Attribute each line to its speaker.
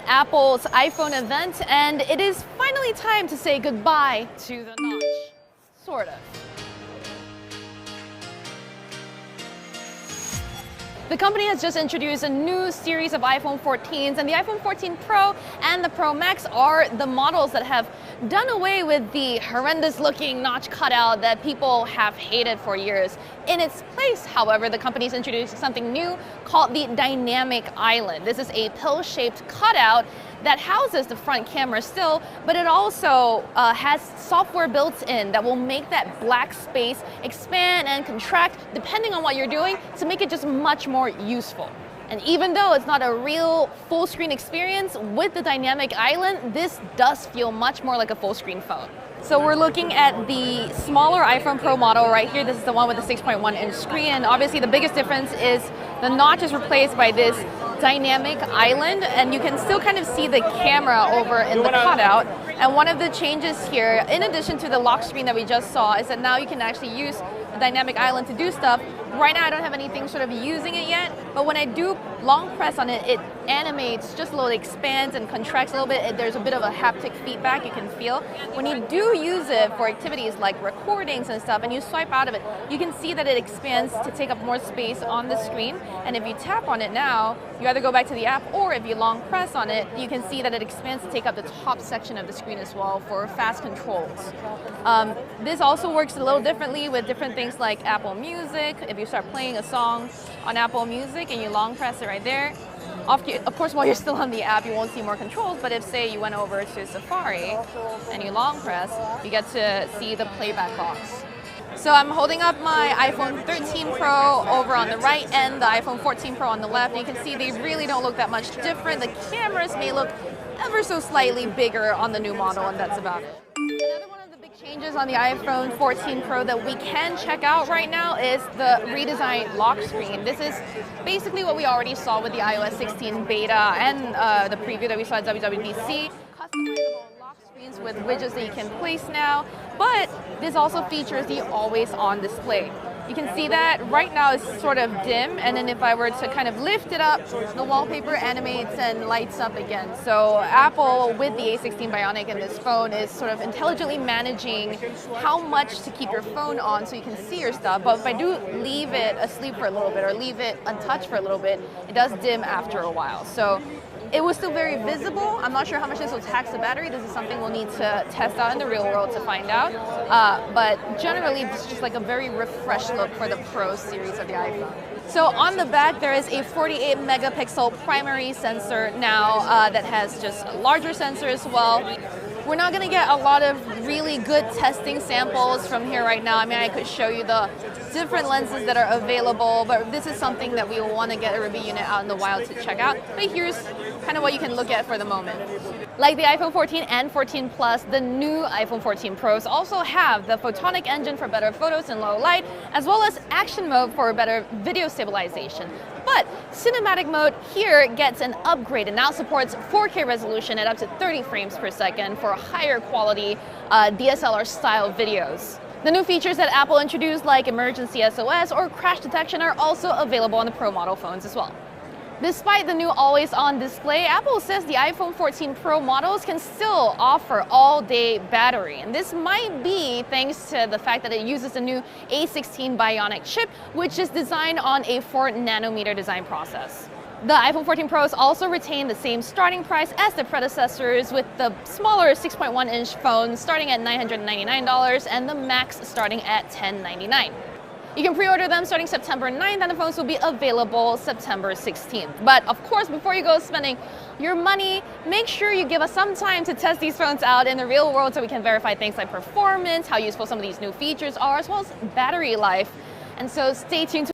Speaker 1: Apple's iPhone event, and it is finally time to say goodbye to the notch. Sort of. The company has just introduced a new series of iPhone 14s, and the iPhone 14 Pro and the Pro Max are the models that have done away with the horrendous looking notch cutout that people have hated for years. In its place, however, the company's introduced something new called the Dynamic Island. This is a pill-shaped cutout that houses the front camera still, but it also has software built in that will make that black space expand and contract depending on what you're doing to make it just much more useful. And even though it's not a real full screen experience, with the Dynamic Island, this does feel much more like a full screen phone. So we're looking at the smaller iPhone Pro model right here. This is the one with the 6.1-inch screen. And obviously the biggest difference is the notch is replaced by this Dynamic Island, and you can still kind of see the camera over in the cutout. And one of the changes here, in addition to the lock screen that we just saw, is that now you can actually use the Dynamic Island to do stuff. Right now I don't have anything sort of using it yet, but when I do long press on it, it animates just a little, it expands and contracts a little bit. There's a bit of a haptic feedback you can feel. When you do use it for activities like recordings and stuff, and you swipe out of it, you can see that it expands to take up more space on the screen. And if you tap on it now, you either go back to the app, or if you long press on it, you can see that it expands to take up the top section of the screen as well for fast controls. This also works a little differently with different things like Apple Music. If you start playing a song on Apple Music and you long press it right there, of course, while you're still on the app, you won't see more controls, but if, say, you went over to Safari and you long press, you get to see the playback box. So I'm holding up my iPhone 13 Pro over on the right and the iPhone 14 Pro on the left. And you can see they really don't look that much different. The cameras may look ever so slightly bigger on the new model, and that's about it. Another one of the big changes on the iPhone 14 Pro that we can check out right now is the redesigned lock screen. This is basically what we already saw with the iOS 16 beta and the preview that we saw at WWDC. Customizable lock screens with widgets that you can place now, but this also features the always-on display. You can see that right now it's sort of dim, and then if I were to kind of lift it up, the wallpaper animates and lights up again. So Apple, with the A16 Bionic in this phone, is sort of intelligently managing how much to keep your phone on so you can see your stuff. But if I do leave it asleep for a little bit or leave it untouched for a little bit, it does dim after a while. So it was still very visible. I'm not sure how much this will tax the battery. This is something we'll need to test out in the real world to find out. But generally, this is just like a very refreshed look for the Pro series of the iPhone. So on the back, there is a 48 megapixel primary sensor now that has just a larger sensor as well. We're not going to get a lot of really good testing samples from here right now. I mean, I could show you the different lenses that are available, but this is something that we will want to get a review unit out in the wild to check out. But here's kind of what you can look at for the moment. Like the iPhone 14 and 14 Plus, the new iPhone 14 Pros also have the photonic engine for better photos in low light, as well as action mode for better video stabilization. But cinematic mode here gets an upgrade and now supports 4K resolution at up to 30 frames per second for higher quality DSLR style videos. The new features that Apple introduced, like emergency SOS or crash detection, are also available on the Pro model phones as well. Despite the new always-on display, Apple says the iPhone 14 Pro models can still offer all-day battery. And this might be thanks to the fact that it uses the new A16 Bionic chip, which is designed on a 4-nanometer design process. The iPhone 14 Pros also retain the same starting price as the predecessors, with the smaller 6.1-inch phone starting at $999 and the Max starting at $1,099. You can pre-order them starting September 9th, and the phones will be available September 16th. But of course, before you go spending your money, make sure you give us some time to test these phones out in the real world so we can verify things like performance, how useful some of these new features are, as well as battery life. And so stay tuned to